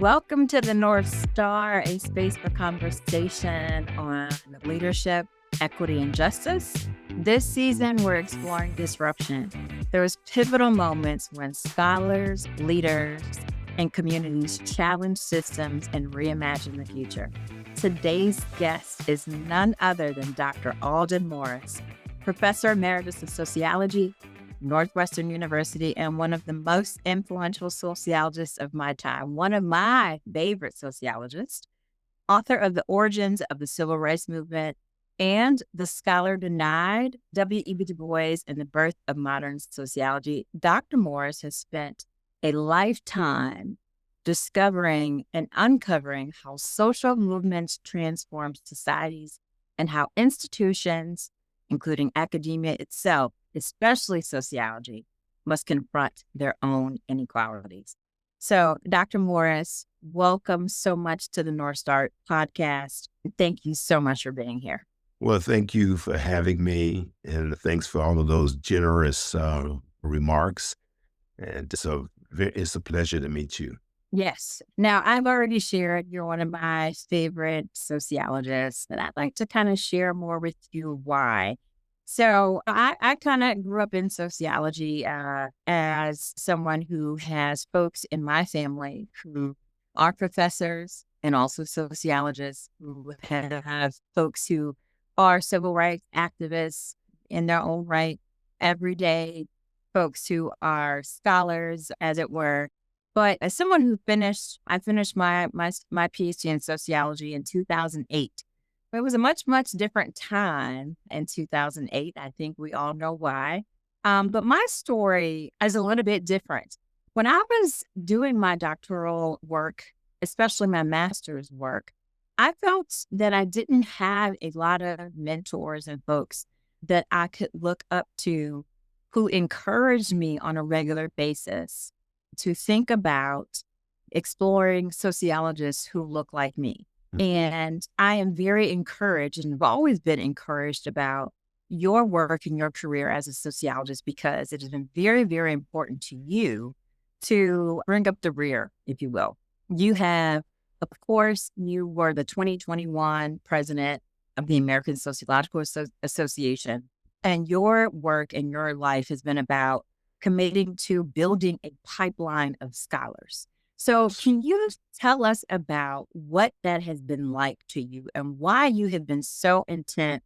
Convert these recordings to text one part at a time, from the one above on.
Welcome to the North Star, a space for conversation on leadership, equity, and justice. This season, we're exploring disruption. Those pivotal moments when scholars, leaders, and communities challenge systems and reimagine the future. Today's guest is none other than Dr. Aldon Morris, Professor Emeritus of Sociology, Northwestern University, and one of the most influential sociologists of my time, one of my favorite sociologists, author of The Origins of the Civil Rights Movement and The Scholar Denied, W.E.B. Du Bois and the Birth of Modern Sociology. Dr. Morris has spent a lifetime discovering and uncovering how social movements transform societies and how institutions, including academia itself, especially sociology, must confront their own inequalities. So, Dr. Morris, welcome so much to the North Star podcast. Thank you so much for being here. Well, thank you for having me, and thanks for all of those generous remarks. And so it's a pleasure to meet you. Yes. Now, I've already shared you're one of my favorite sociologists, and I'd like to kind of share more with you why. So I kind of grew up in sociology as someone who has folks in my family who are professors and also sociologists, who have folks who are civil rights activists in their own right, everyday folks who are scholars, as it were. But as someone who I finished my Ph.D. in sociology in 2008. It was a much, much different time in 2008. I think we all know why. But my story is a little bit different. When I was doing my doctoral work, especially my master's work, I felt that I didn't have a lot of mentors and folks that I could look up to who encouraged me on a regular basis to think about exploring sociologists who look like me. And I am very encouraged and have always been encouraged about your work and your career as a sociologist, because it has been very, very important to you to bring up the rear, if you will. You have, of course, you were the 2021 president of the American Sociological Association, and your work and your life has been about committing to building a pipeline of scholars. So can you tell us about what that has been like to you and why you have been so intent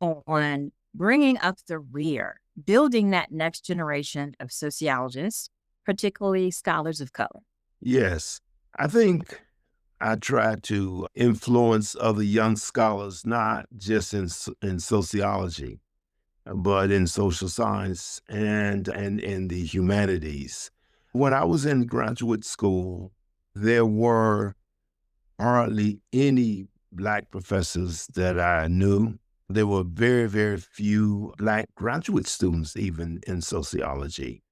on bringing up the rear, building that next generation of sociologists, particularly scholars of color? Yes, I think I try to influence other young scholars, not just in sociology, but in social science and in the humanities. When I was in graduate school, there were hardly any Black professors that I knew. There were very, very few Black graduate students even in sociology.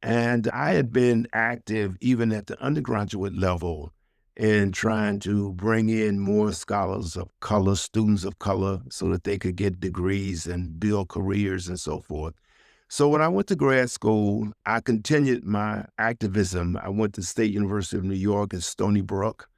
And I had been active even at the undergraduate level in trying to bring in more scholars of color, students of color, so that they could get degrees and build careers and so forth. So when I went to grad school, I continued my activism. I went to State University of New York in Stony Brook,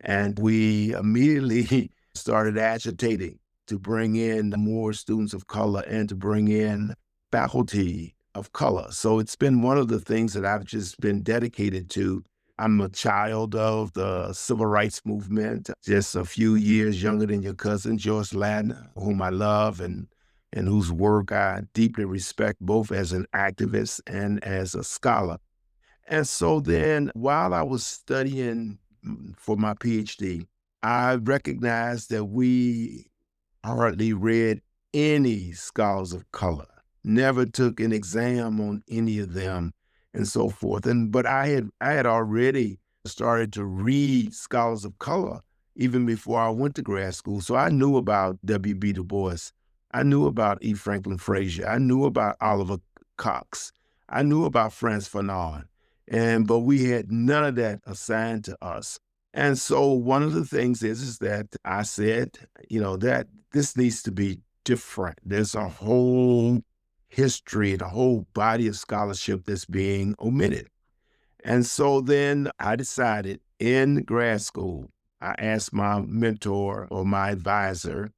and we immediately started agitating to bring in more students of color and to bring in faculty of color. So it's been one of the things that I've just been dedicated to. I'm a child of the civil rights movement, just a few years younger than your cousin, George Ladner, whom I love and whose work I deeply respect, both as an activist and as a scholar. And so then while I was studying for my Ph.D., I recognized that we hardly read any scholars of color, never took an exam on any of them and so forth. But I had already started to read scholars of color even before I went to grad school. So I knew about W.B. Du Bois. I knew about E. Franklin Frazier. I knew about Oliver Cox. I knew about Frantz Fanon. But we had none of that assigned to us. And so one of the things is that I said, that this needs to be different. There's a whole history, the whole body of scholarship that's being omitted. And so then I decided in grad school, I asked my mentor or my advisor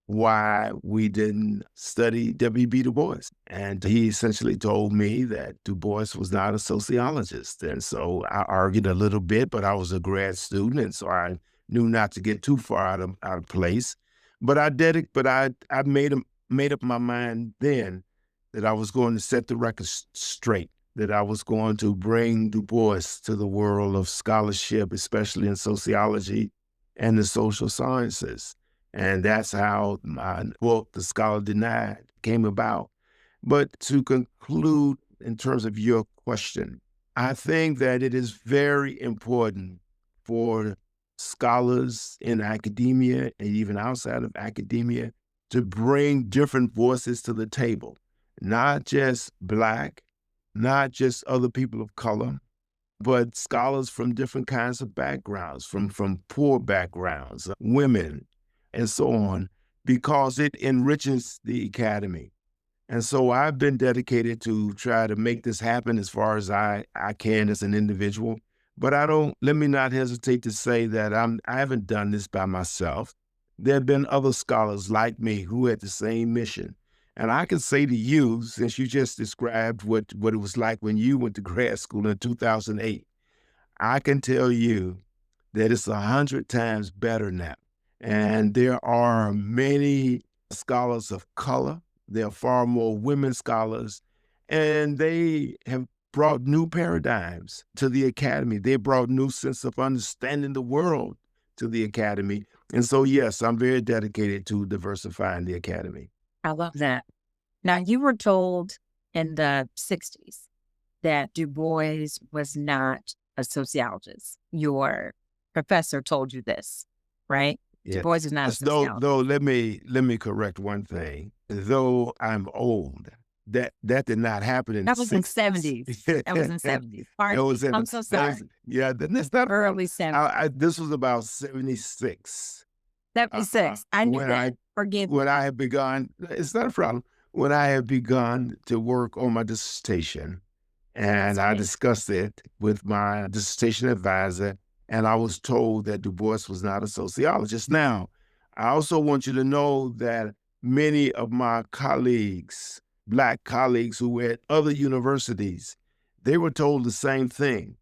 why we didn't study W.B. Du Bois. And he essentially told me that Du Bois was not a sociologist. And so I argued a little bit, but I was a grad student, and so I knew not to get too far out of place. But I made up my mind then that I was going to set the record straight, that I was going to bring Du Bois to the world of scholarship, especially in sociology and the social sciences. And that's how my book, The Scholar Denied, came about. But to conclude, in terms of your question, I think that it is very important for scholars in academia and even outside of academia to bring different voices to the table, not just Black, not just other people of color, but scholars from different kinds of backgrounds, from poor backgrounds, women, and so on, because it enriches the academy. And so I've been dedicated to try to make this happen as far as I can as an individual. But let me not hesitate to say that I haven't done this by myself. There have been other scholars like me who had the same mission. And I can say to you, since you just described what it was like when you went to grad school in 2008, I can tell you that it's 100 times better now. And there are many scholars of color. There are far more women scholars, and they have brought new paradigms to the academy. They brought new sense of understanding the world to the academy. And so, yes, I'm very dedicated to diversifying the academy. I love that. Now, you were told in the 60s that Du Bois was not a sociologist. Your professor told you this, right? Yeah. Du Bois is not a sociologist. Though let me correct one thing. Though I'm old, that did not happen in That was in 60s. 70s. That was in 70s. Pardon me. I'm so sorry. That's not Early 70s. This was about 76. 76. I knew when that. Forgive me. when I had begun. It's not a problem. When I had begun to work on my dissertation, and I discussed it with my dissertation advisor, and I was told that Du Bois was not a sociologist. Now, I also want you to know that many of my colleagues, Black colleagues who were at other universities, they were told the same thing.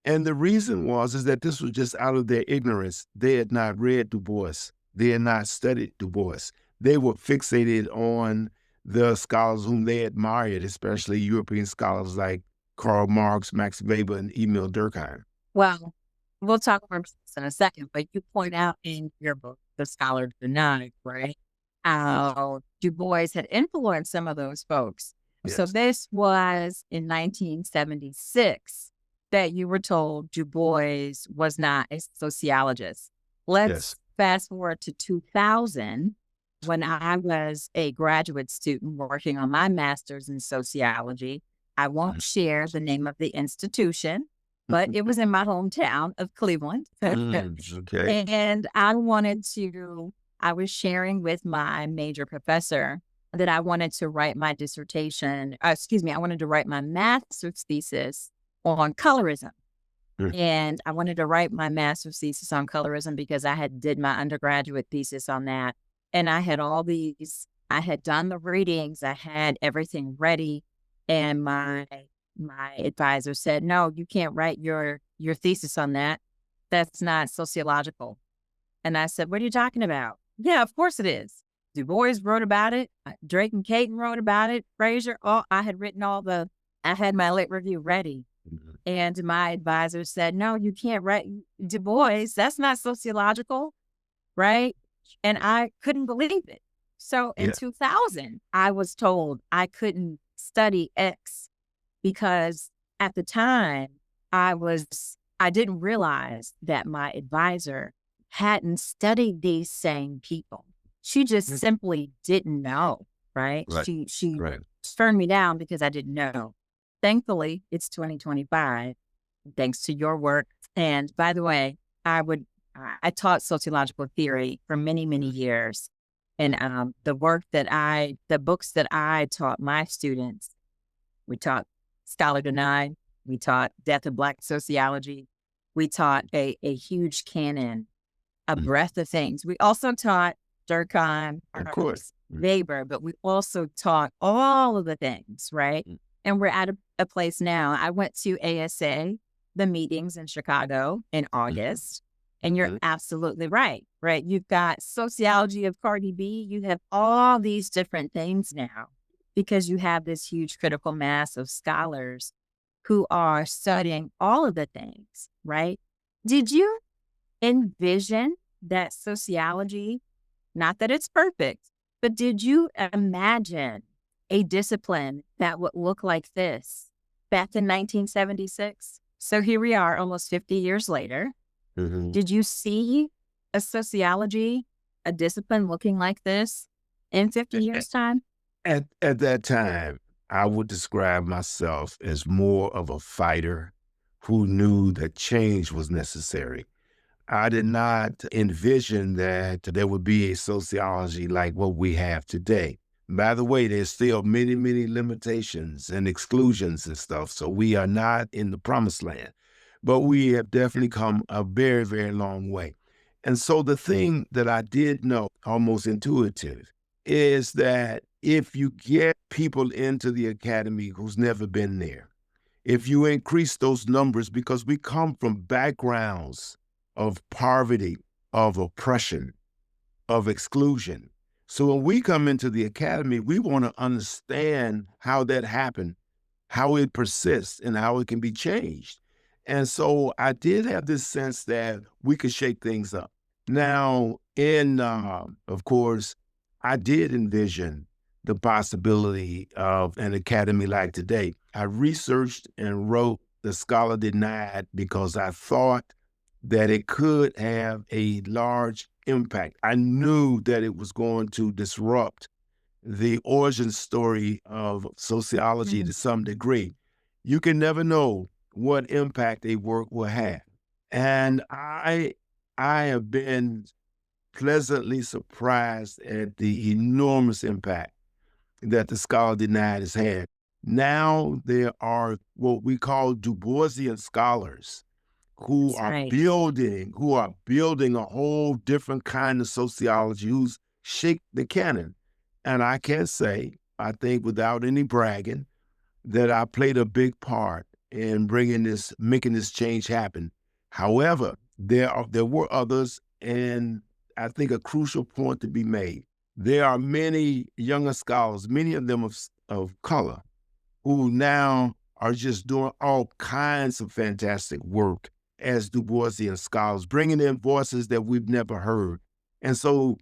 And the reason is that this was just out of their ignorance. They had not read Du Bois. They had not studied Du Bois. They were fixated on the scholars whom they admired, especially European scholars like Karl Marx, Max Weber, and Emil Durkheim. Well, we'll talk more about this in a second, but you point out in your book, The Scholar Denied, right? How Du Bois had influenced some of those folks. Yes. So this was in 1976 that you were told Du Bois was not a sociologist. Let's fast forward to 2000, when I was a graduate student working on my master's in sociology. I won't share the name of the institution, but it was in my hometown of Cleveland. Okay. And I was sharing with my major professor that I wanted to write my dissertation, I wanted to write my master's thesis on colorism. And I wanted to write my master's thesis on colorism because I had did my undergraduate thesis on that. And I had I had done the readings, I had everything ready. And my advisor said, no, you can't write your thesis on that. That's not sociological. And I said, what are you talking about? Yeah, of course it is. Du Bois wrote about it. Drake and Caton wrote about it. Fraser. I had written I had my lit review ready. And my advisor said, no, you can't write Du Bois. That's not sociological. Right. And I couldn't believe it. So in 2000, I was told I couldn't study X because at the time I didn't realize that my advisor hadn't studied these same people. She just simply didn't know, right? She turned me down because I didn't know. Thankfully, it's 2025, thanks to your work. And by the way, I taught sociological theory for many, many years. And the books that I taught my students, we taught Scholar Denied, we taught Death of Black Sociology, We taught a huge canon, a Mm. breadth of things. We also taught Durkheim, Of course. Marx, Weber, but we also taught all of the things, right? Mm. And we're at a place now. I went to ASA, the meetings in Chicago in Mhm. August, and you're Mhm. absolutely right, right? You've got sociology of Cardi B. You have all these different things now because you have this huge critical mass of scholars who are studying all of the things, right? Did you envision that sociology, not that it's perfect, but did you imagine a discipline that would look like this back in 1976? So here we are almost 50 years later. Mhm. Did you see a sociology, a discipline looking like this in 50 years' time? At that time, I would describe myself as more of a fighter who knew that change was necessary. I did not envision that there would be a sociology like what we have today. By the way, there's still many, many limitations and exclusions and stuff. So we are not in the promised land, but we have definitely come a very, very long way. And so the thing that I did know, almost intuitive, is that if you get people into the academy who's never been there, if you increase those numbers, because we come from backgrounds of poverty, of oppression, of exclusion. So when we come into the academy, we want to understand how that happened, how it persists, and how it can be changed. And so I did have this sense that we could shake things up. Now, of course, I did envision the possibility of an academy like today. I researched and wrote The Scholar Denied because I thought that it could have a large impact. I knew that it was going to disrupt the origin story of sociology to Mhm. some degree. You can never know what impact a work will have. And I have been pleasantly surprised at the enormous impact that the Scholar Denied has had. Now there are what we call Du Boisian scholars That's right. who are building a whole different kind of sociology, who's shake the canon. And I can say, I think without any bragging, that I played a big part in making this change happen. However, there were others, and I think a crucial point to be made. There are many younger scholars, many of them of color, who now are just doing all kinds of fantastic work as Du Boisian scholars, bringing in voices that we've never heard. And so,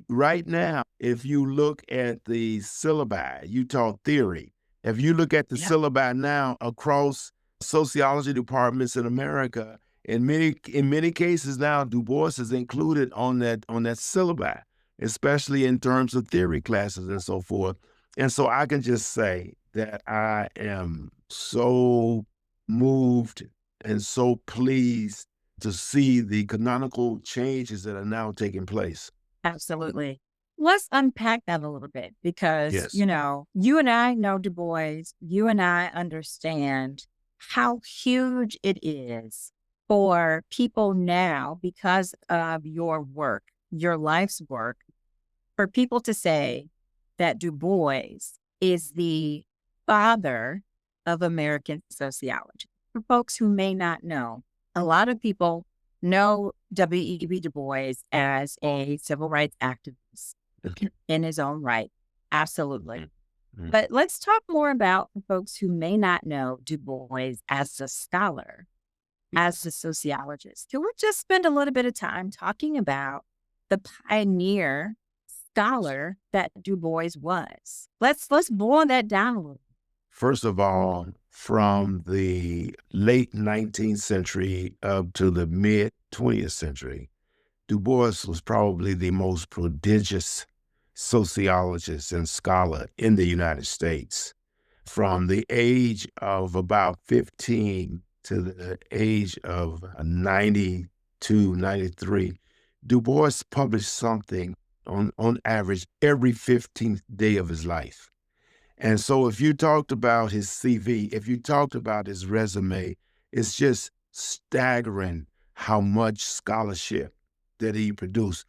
right now, if you look at the syllabi, you taught theory. If you look at the Yep. syllabi now across sociology departments in America, in many cases now, Du Bois is included on that syllabi, especially in terms of theory classes and so forth. And so I can just say that I am so moved and so pleased to see the canonical changes that are now taking place. Absolutely. Let's unpack that a little bit because, Yes. you and I know Du Bois, you and I understand how huge it is for people now because of your work, your life's work, for people to say that Du Bois is the father of American sociology. For folks who may not know, a lot of people know W.E.B. Du Bois as a civil rights activist in his own right. Absolutely. Mm, mm. But let's talk more about the folks who may not know Du Bois as a scholar, as a sociologist. Can we just spend a little bit of time talking about the pioneer scholar that Du Bois was? Let's boil that down a little. First of all, from the late 19th century up to the mid 20th century, Du Bois was probably the most prodigious sociologist and scholar in the United States. From the age of about 15 to the age of 92, 93, Du Bois published something on average every 15th day of his life. And so if you talked about his CV, if you talked about his resume, it's just staggering how much scholarship that he produced.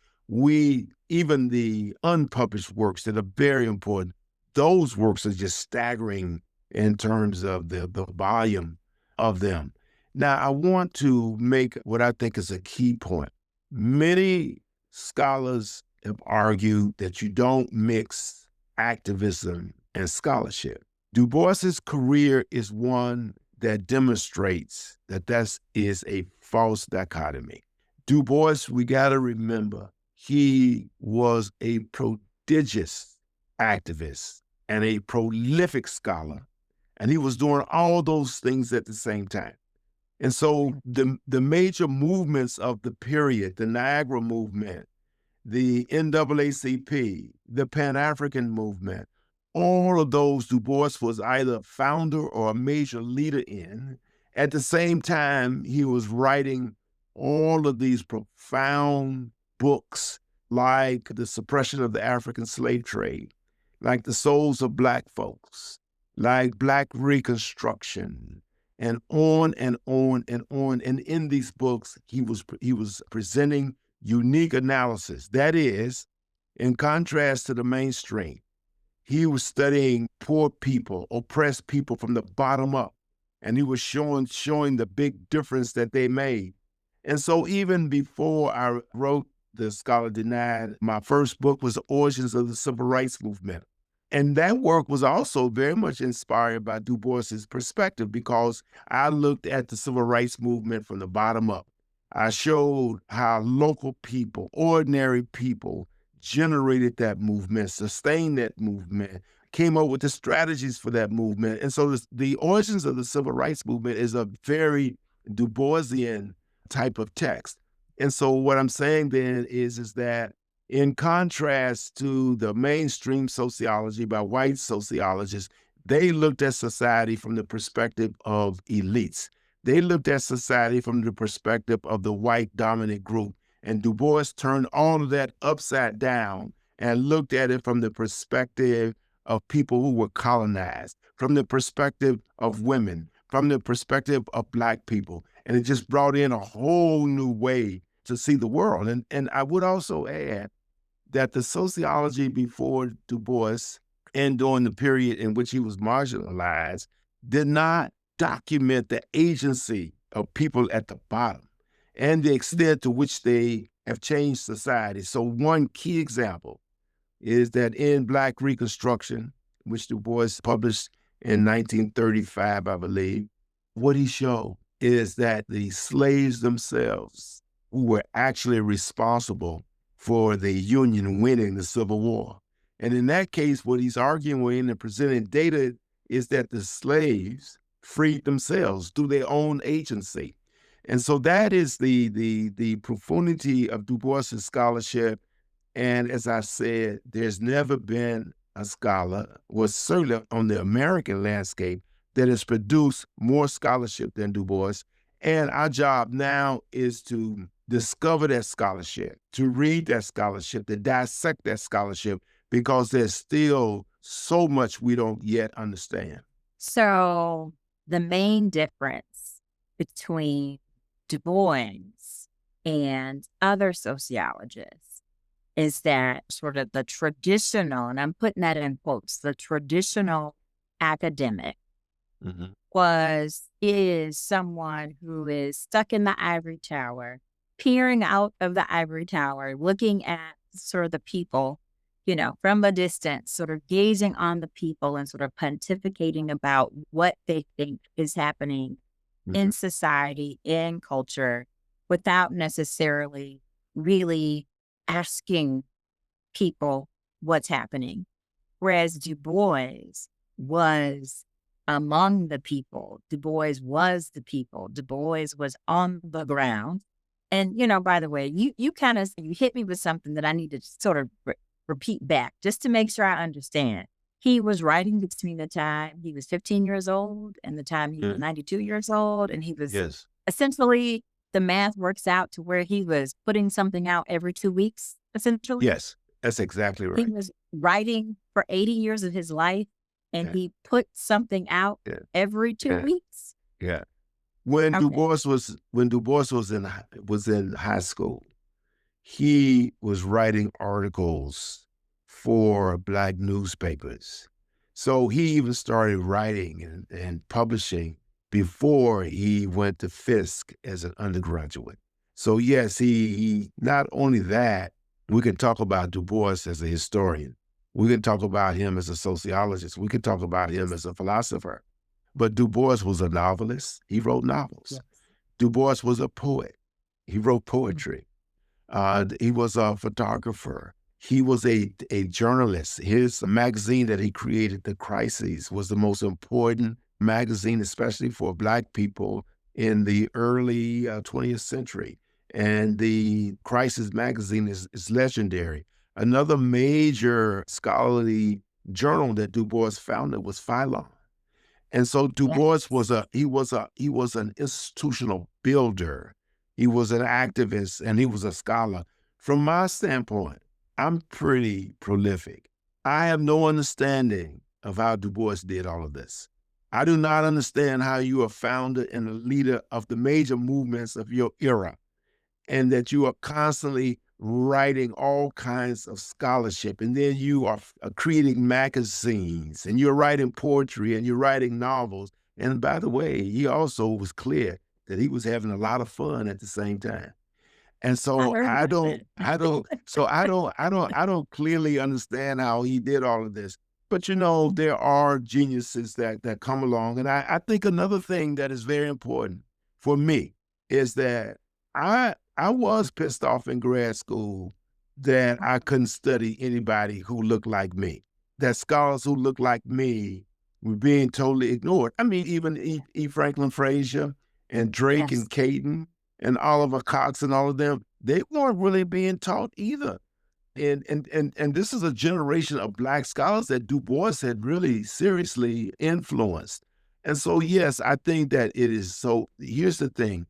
Even the unpublished works that are very important, those works are just staggering in terms of the volume of them. Now, I want to make what I think is a key point. Many scholars have argued that you don't mix activism and scholarship. Du Bois's career is one that demonstrates that that is a false dichotomy. Du Bois, we got to remember, he was a prodigious activist and a prolific scholar, and he was doing all those things at the same time. And so the major movements of the period, the Niagara movement, the NAACP, the Pan-African movement, all of those Du Bois was either a founder or a major leader in. At the same time, he was writing all of these profound books like The Suppression of the African Slave Trade, like The Souls of Black Folks, like Black Reconstruction, and on and on and on. And in these books, he was presenting unique analysis. That is, in contrast to the mainstream, he was studying poor people, oppressed people from the bottom up, and he was showing the big difference that they made. And so even before I wrote The Scholar Denied, my first book was The Origins of the Civil Rights Movement. And that work was also very much inspired by Du Bois's perspective, because I looked at the civil rights movement from the bottom up. I showed how local people, ordinary people, generated that movement, sustained that movement, came up with the strategies for that movement. And so the Origins of the Civil Rights Movement is a very Du Boisian type of text. And so what I'm saying then is that in contrast to the mainstream sociology by white sociologists, they looked at society from the perspective of elites. They looked at society from the perspective of the white dominant group. And Du Bois turned all of that upside down and looked at it from the perspective of people who were colonized, from the perspective of women, from the perspective of Black people. And it just brought in a whole new way to see the world. And I would also add that the sociology before Du Bois and during the period in which he was marginalized did not document the agency of people at the bottom and the extent to which they have changed society. So one key example is that in Black Reconstruction, which Du Bois published in 1935, I believe, what he showed is that the slaves themselves, who were actually responsible for the Union winning the Civil War. And in that case, what he's arguing and presenting data is that the slaves freed themselves through their own agency. And so that is the profundity of Du Bois's scholarship. And as I said, there's never been a scholar, or certainly on the American landscape, that has produced more scholarship than Du Bois. And our job now is to discover that scholarship, to read that scholarship, to dissect that scholarship, because there's still so much we don't yet understand. So the main difference between Du Bois and other sociologists is that sort of the traditional, and I'm putting that in quotes, the traditional academic is someone who is stuck in the ivory tower, peering out of the ivory tower, looking at sort of the people, from a distance, sort of gazing on the people and sort of pontificating about what they think is happening in society, in culture, without necessarily really asking people what's happening. Whereas Du Bois was among the people. Du Bois was the people. Du Bois was on the ground. And, by the way, you hit me with something that I need to sort of repeat back just to make sure I understand. He was writing between the time he was 15 years old and the time he was 92 years old. And he was essentially, the math works out to where he was putting something out every 2 weeks, essentially. Yes, that's exactly right. He was writing for 80 years of his life, and he put something out every 2 weeks. Yeah. Okay. When Du Bois was in high school, he was writing articles for Black newspapers. So he even started writing and publishing before he went to Fisk as an undergraduate. So yes, he not only that, we can talk about Du Bois as a historian. We can talk about him as a sociologist. We can talk about him as a philosopher. But Du Bois was a novelist. He wrote novels. Yes. Du Bois was a poet. He wrote Mm. poetry. He was a photographer. He was a journalist. His magazine that he created, The Crises, was the most important magazine, especially for Black people in the early 20th century. And the Crisis magazine is legendary. Another major scholarly journal that Du Bois founded was Philon. And so Du Bois Yes. he was an institutional builder. He was an activist and he was a scholar. From my standpoint, I'm pretty prolific. I have no understanding of how Du Bois did all of this. I do not understand how you are founder and a leader of the major movements of your era and that you are constantly writing all kinds of scholarship. And then you are creating magazines and you're writing poetry and you're writing novels. And by the way, he also was clear that he was having a lot of fun at the same time. And I so heard about that. I don't clearly understand how he did all of this. But you know, there are geniuses that come along. And I think another thing that is very important for me is that I was pissed off in grad school that I couldn't study anybody who looked like me. That scholars who looked like me were being totally ignored. I mean, even E. Franklin Frazier and Drake Yes. and Caton and Oliver Cox and all of them, they weren't really being taught either. And this is a generation of Black scholars that Du Bois had really seriously influenced. And so, yes, I think that it is so. Here's the thing.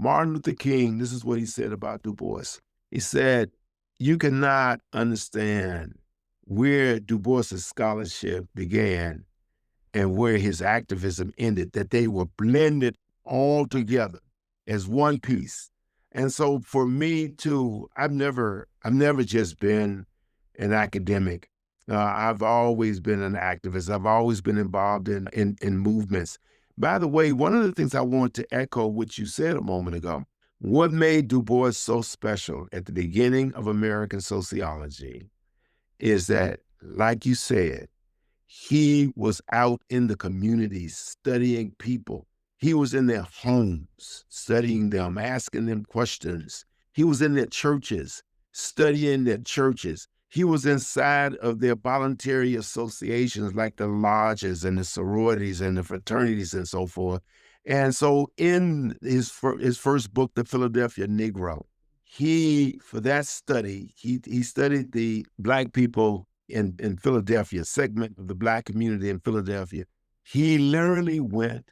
Martin Luther King, this is what he said about Du Bois. He said, you cannot understand where Du Bois's scholarship began and where his activism ended, that they were blended all together as one piece. And so for me too, I've never just been an academic. I've always been an activist. I've always been involved in movements. By the way, one of the things I want to echo what you said a moment ago, what made Du Bois so special at the beginning of American sociology is that, like you said, he was out in the communities studying people. He was in their homes, studying them, asking them questions. He was in their churches, studying their churches. He was inside of their voluntary associations like the lodges and the sororities and the fraternities and so forth. And so in his first book, The Philadelphia Negro, for that study, he studied the Black people in Philadelphia, segment of the Black community in Philadelphia. He literally went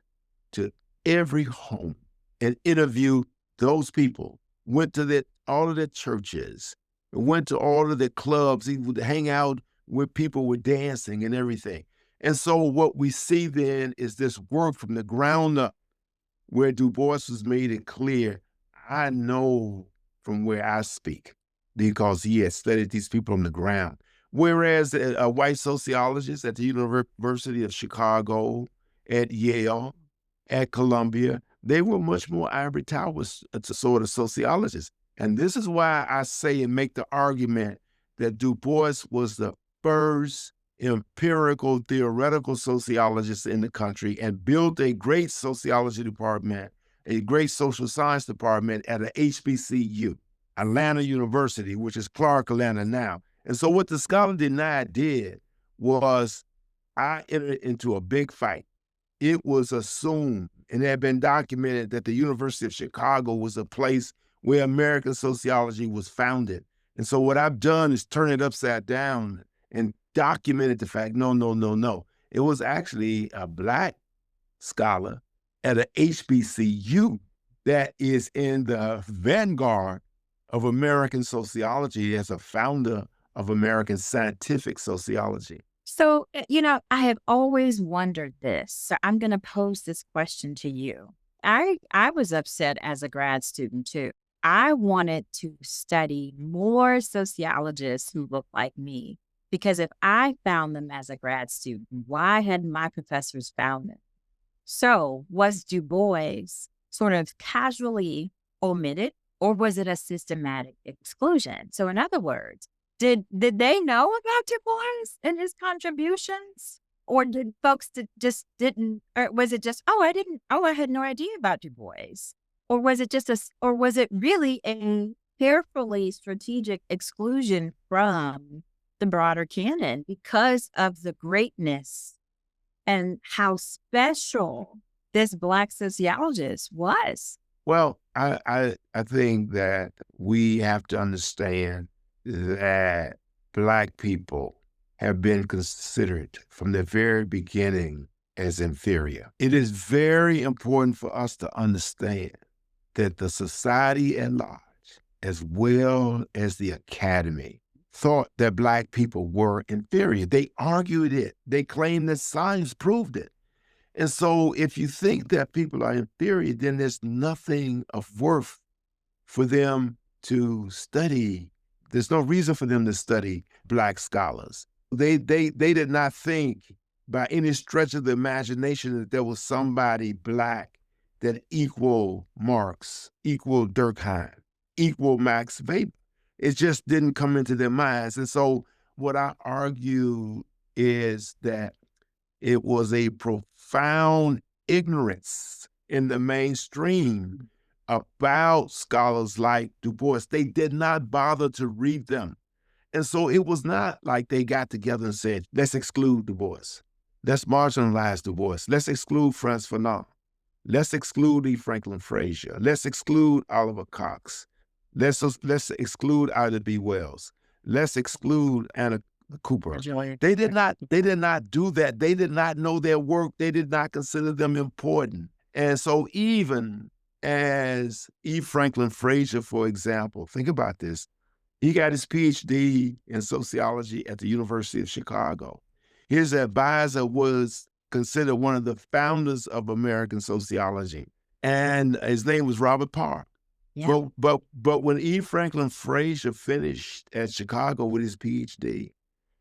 to every home and interviewed those people, went to all of their churches, went to all of their clubs. He would hang out where people were dancing and everything. And so what we see then is this work from the ground up where Du Bois has made it clear, I know from where I speak because he had studied these people on the ground. Whereas a white sociologist at the University of Chicago, at Yale, at Columbia, they were much more ivory towers to sort of sociologists. And this is why I say and make the argument that Du Bois was the first empirical theoretical sociologist in the country and built a great sociology department, a great social science department at a HBCU, Atlanta University, which is Clark Atlanta now. And so what the scholar denied did was I entered into a big fight. It was assumed and had been documented that the University of Chicago was a place where American sociology was founded. And so what I've done is turn it upside down and documented the fact, no, no, no, no. It was actually a Black scholar at a HBCU that is in the vanguard of American sociology as a founder of American scientific sociology. So, I have always wondered this. So I'm going to pose this question to you. I was upset as a grad student too. I wanted to study more sociologists who looked like me because if I found them as a grad student, why hadn't my professors found them? So, was Du Bois sort of casually omitted, or was it a systematic exclusion? So, in other words, did they know about Du Bois and his contributions, or did folks that just didn't, or was it just, I had no idea about Du Bois, or was it just or was it really a carefully strategic exclusion from the broader canon because of the greatness and how special this Black sociologist was? Well, I think that we have to understand that Black people have been considered from the very beginning as inferior. It is very important for us to understand that the society at large, as well as the academy, thought that Black people were inferior. They argued it. They claimed that science proved it. And so if you think that people are inferior, then there's nothing of worth for them to study. There's no reason for them to study Black scholars. They did not think by any stretch of the imagination that there was somebody Black that equal Marx, equal Durkheim, equal Max Weber. It just didn't come into their minds. And so what I argue is that it was a profound ignorance in the mainstream about scholars like Du Bois. They did not bother to read them. And so it was not like they got together and said, let's exclude Du Bois. Let's marginalize Du Bois. Let's exclude Frantz Fanon. Let's exclude E. Franklin Frazier. Let's exclude Oliver Cox. Let's exclude Ida B. Wells. Let's exclude Anna Cooper. They did not do that. They did not know their work. They did not consider them important. And so even as E. Franklin Frazier, for example, think about this. He got his Ph.D. in sociology at the University of Chicago. His advisor was considered one of the founders of American sociology, and his name was Robert Park. Yeah. But when E. Franklin Frazier finished at Chicago with his Ph.D.,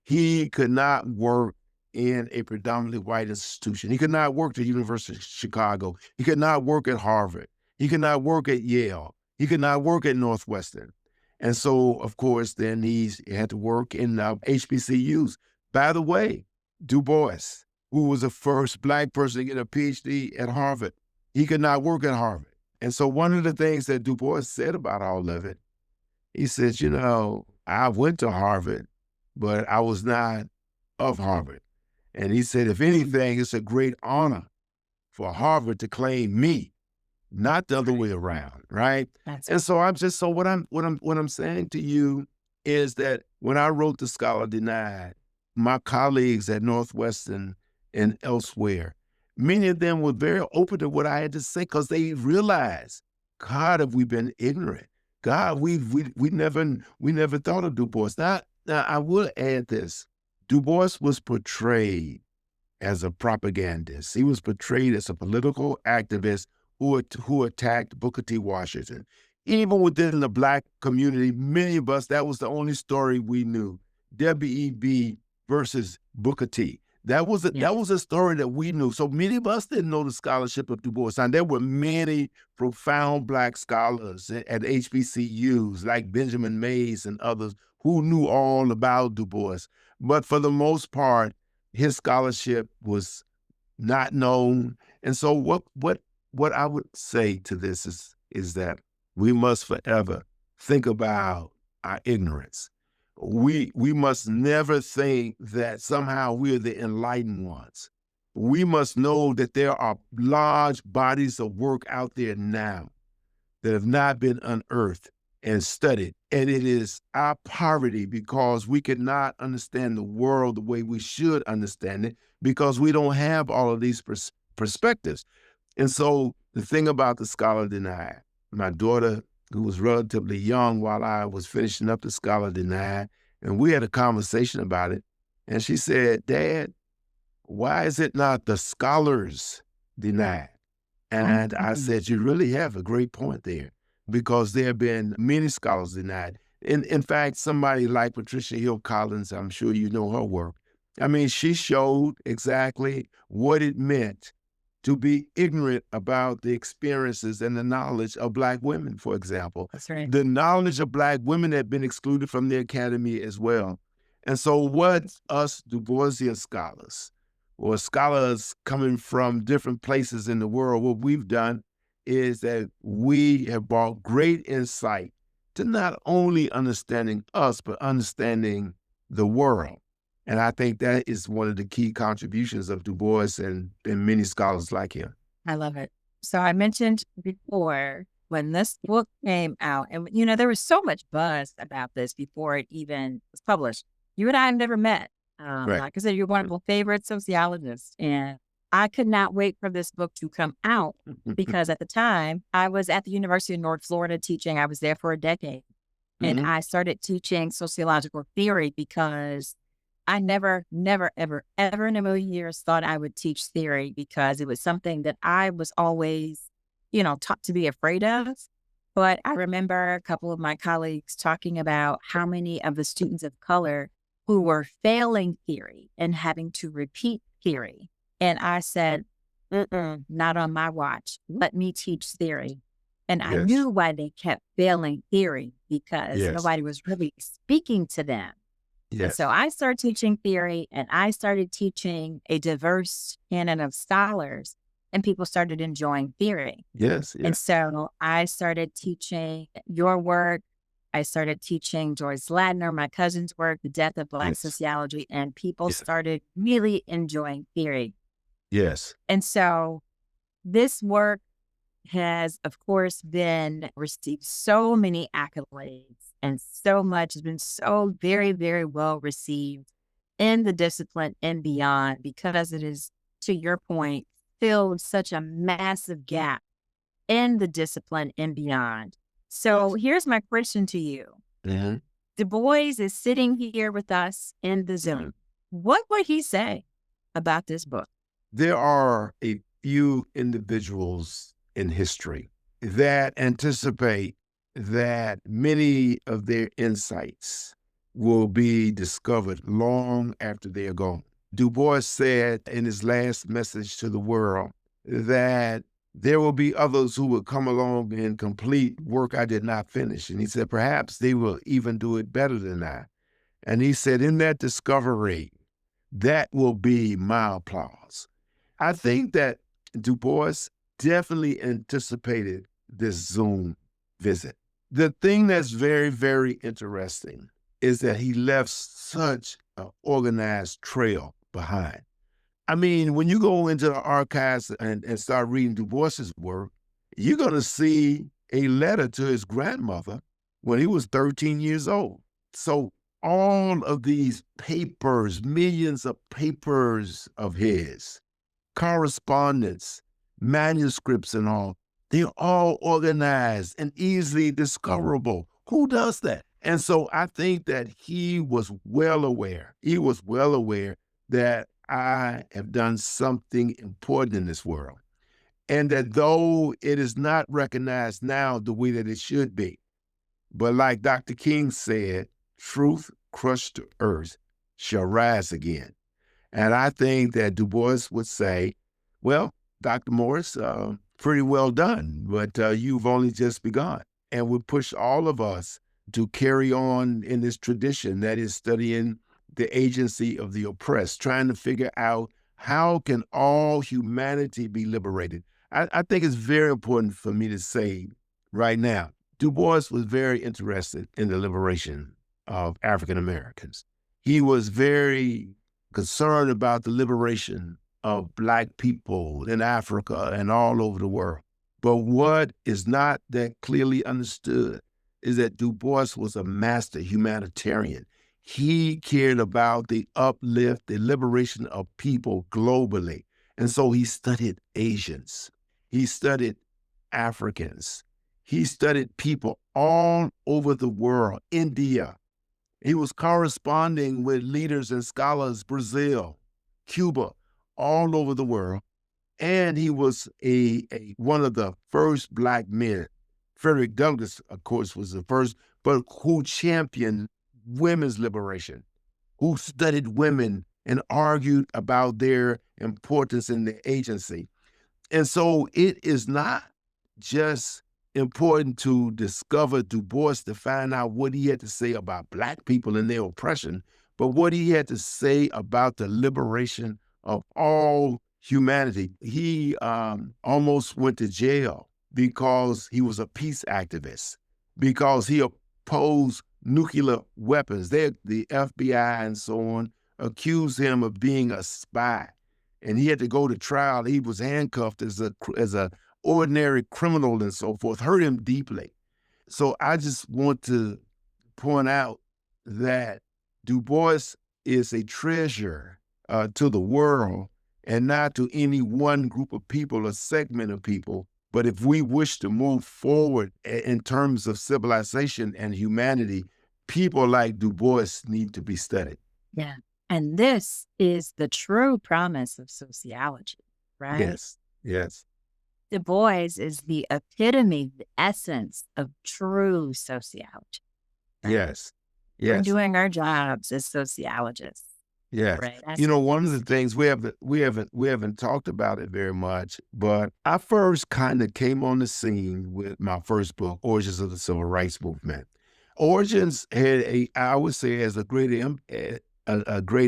he could not work in a predominantly white institution. He could not work at the University of Chicago. He could not work at Harvard. He could not work at Yale. He could not work at Northwestern. And so, of course, then he had to work in HBCUs. By the way, Du Bois, who was the first Black person to get a Ph.D. at Harvard, he could not work at Harvard. And so one of the things that Du Bois said about all of it, he says, you know, I went to Harvard, but I was not of Harvard. And he said, if anything, it's a great honor for Harvard to claim me, not the other way around, right? And so what I'm saying to you is that when I wrote The Scholar Denied, my colleagues at Northwestern and elsewhere, many of them were very open to what I had to say because they realized, God, have we been ignorant? God, we never thought of Du Bois. Now I will add this: Du Bois was portrayed as a propagandist. He was portrayed as a political activist who attacked Booker T. Washington. Even within the Black community, many of us, that was the only story we knew. W.E.B. versus Booker T. That was a story that we knew. So many of us didn't know the scholarship of Du Bois. And there were many profound Black scholars at HBCUs like Benjamin Mays and others who knew all about Du Bois. But for the most part, his scholarship was not known. And so what I would say to this is that we must forever think about our ignorance. We must never think that somehow we're the enlightened ones. We must know that there are large bodies of work out there now that have not been unearthed and studied. And it is our poverty because we cannot understand the world the way we should understand it because we don't have all of these perspectives. And so the thing about The Scholar Denied, my daughter, who was relatively young while I was finishing up The Scholar Denied, and we had a conversation about it. And she said, Dad, why is it not The Scholars Denied? And I said, you really have a great point there, because there have been many scholars denied. In fact, somebody like Patricia Hill Collins, I'm sure you know her work. I mean, she showed exactly what it meant to be ignorant about the experiences and the knowledge of Black women, for example. That's right. The knowledge of Black women had been excluded from the academy as well. And so what us Du Boisian scholars, or scholars coming from different places in the world, what we've done is that we have brought great insight to not only understanding us, but understanding the world. And I think that is one of the key contributions of Du Bois and many scholars like him. I love it. So I mentioned before when this book came out, and there was so much buzz about this before it even was published. You and I have never met. Right. Like I said, you're one of my favorite sociologists, and I could not wait for this book to come out because at the time I was at the University of North Florida teaching. I was there for a decade, and I started teaching sociological theory because I never, ever in a million years thought I would teach theory, because it was something that I was always, taught to be afraid of. But I remember a couple of my colleagues talking about how many of the students of color who were failing theory and having to repeat theory. And I said, not on my watch. Let me teach theory. And I knew why they kept failing theory, because nobody was really speaking to them. And so I started teaching theory, and I started teaching a diverse canon of scholars, and people started enjoying theory. And so I started teaching your work. I started teaching Joyce Ladner, my cousin's work, The Death of Black Sociology, and people started really enjoying theory. And so this work has, of course, been received so many accolades, and so much has been so very, very well received in the discipline and beyond, because it is, to your point, filled such a massive gap in the discipline and beyond. So here's my question to you. Du Bois is sitting here with us in the Zoom. What would he say about this book? There are a few individuals in history that anticipate that many of their insights will be discovered long after they are gone. Du Bois said in his last message to the world that there will be others who will come along and complete work I did not finish. And he said, perhaps they will even do it better than I. And he said, in that discovery, that will be my applause. I think that Du Bois definitely anticipated this Zoom visit. The thing that's very, very interesting is that he left such an organized trail behind. I mean, when you go into the archives and start reading Du Bois's work, you're going to see a letter to his grandmother when he was 13 years old. So all of these papers, millions of papers of his, correspondence, manuscripts and all, they're all organized and easily discoverable. Who does that? And so I think that he was well aware that I have done something important in this world, and that though it is not recognized now the way that it should be, but like Dr. King said, truth crushed to earth shall rise again. And I think that Du Bois would say, well, Dr. Morris, pretty well done, but you've only just begun. And would push all of us to carry on in this tradition that is studying the agency of the oppressed, trying to figure out how can all humanity be liberated. I think it's very important for me to say right now, Du Bois was very interested in the liberation of African Americans. He was very concerned about the liberation of Black people in Africa and all over the world. But what is not that clearly understood is that Du Bois was a master humanitarian. He cared about the uplift, the liberation of people globally. And so he studied Asians. He studied Africans. He studied people all over the world, India. He was corresponding with leaders and scholars, Brazil, Cuba, all over the world. And he was one of the first Black men. Frederick Douglass, of course, was the first, but who championed women's liberation, who studied women and argued about their importance and their agency. And so it is not just important to discover Du Bois to find out what he had to say about Black people and their oppression, but what he had to say about the liberation of all humanity. He almost went to jail because he was a peace activist, because he opposed nuclear weapons. The FBI and so on accused him of being a spy, and he had to go to trial. He was handcuffed as a ordinary criminal and so forth. Hurt him deeply. So I just want to point out that Du Bois is a treasure to the world, and not to any one group of people or segment of people. But if we wish to move forward in terms of civilization and humanity, people like Du Bois need to be studied. Yeah. And this is the true promise of sociology, right? Yes, yes. Du Bois is the epitome, the essence of true sociology. Right? Yes, We're yes, doing our jobs as sociologists, yes. right? You know, one of the things we haven't talked about it very much, but I first kind of came on the scene with my first book, Origins of the Civil Rights Movement. Origins had I would say, has a great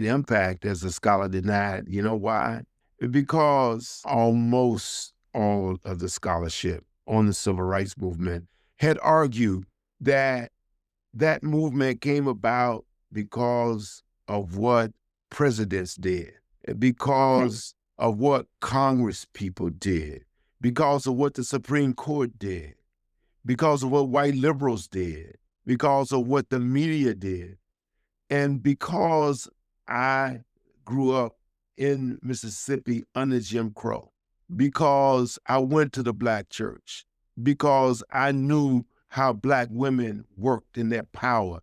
impact as a scholar denied. You know why? Because almost all of the scholarship on the civil rights movement had argued that that movement came about because of what presidents did, because of what Congress people did, because of what the Supreme Court did, because of what white liberals did, because of what the media did. And because I grew up in Mississippi under Jim Crow, because I went to the Black church, because I knew how Black women worked in their power.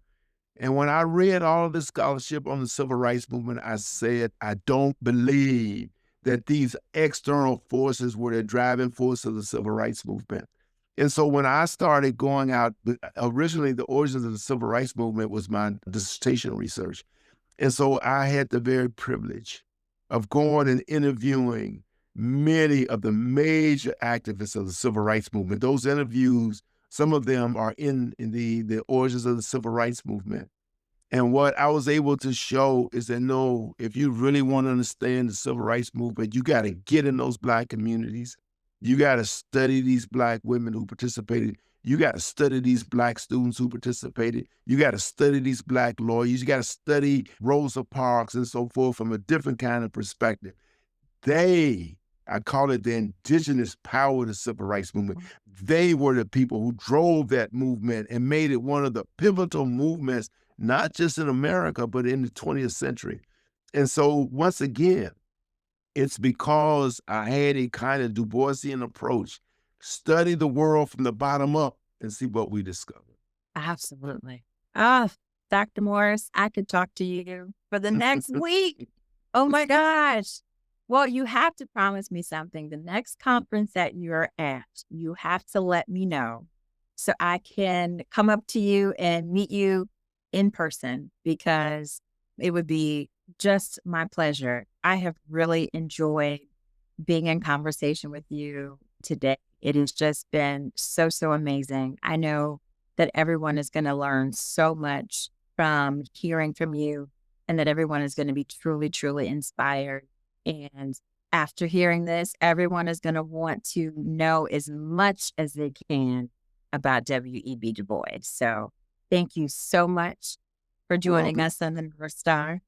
And when I read all of the scholarship on the civil rights movement, I said, I don't believe that these external forces were the driving force of the civil rights movement. And so when I started going out, originally the origins of the civil rights movement was my dissertation research. And so I had the very privilege of going and interviewing many of the major activists of the civil rights movement. Those interviews, some of them are in the origins of the civil rights movement. And what I was able to show is that, no, if you really want to understand the civil rights movement, you got to get in those Black communities. You got to study these Black women who participated. You got to study these Black students who participated. You got to study these Black lawyers. You got to study Rosa Parks and so forth from a different kind of perspective. I call it the indigenous power of the civil rights movement. They were the people who drove that movement and made it one of the pivotal movements, not just in America, but in the 20th century. And so once again, it's because I had a kind of Du Boisian approach. Study the world from the bottom up and see what we discover. Absolutely. Ah, Dr. Morris, I could talk to you for the next week. Oh my gosh. Well, you have to promise me something. The next conference that you're at, you have to let me know so I can come up to you and meet you in person, because it would be just my pleasure. I have really enjoyed being in conversation with you today. It has just been so, so amazing. I know that everyone is going to learn so much from hearing from you, and that everyone is going to be truly, truly inspired. And after hearing this, everyone is going to want to know as much as they can about W.E.B. Du Bois. So thank you so much for joining us on the North Star.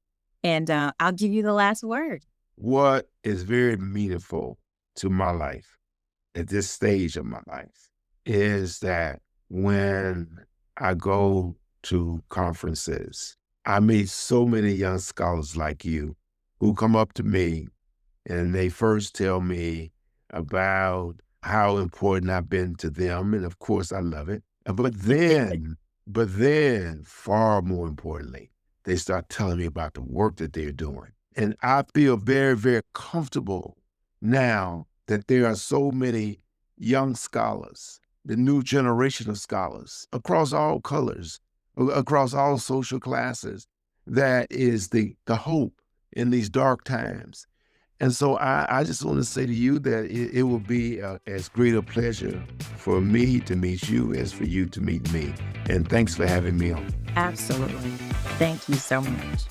And I'll give you the last word. What is very meaningful to my life at this stage of my life is that when I go to conferences, I meet so many young scholars like you who come up to me and they first tell me about how important I've been to them. And of course, I love it. But then, far more importantly, they start telling me about the work that they're doing. And I feel very, very comfortable now that there are so many young scholars, the new generation of scholars across all colors, across all social classes. That is the hope in these dark times. And so I just want to say to you that it will be as great a pleasure for me to meet you as for you to meet me. And thanks for having me on. Absolutely. Thank you so much.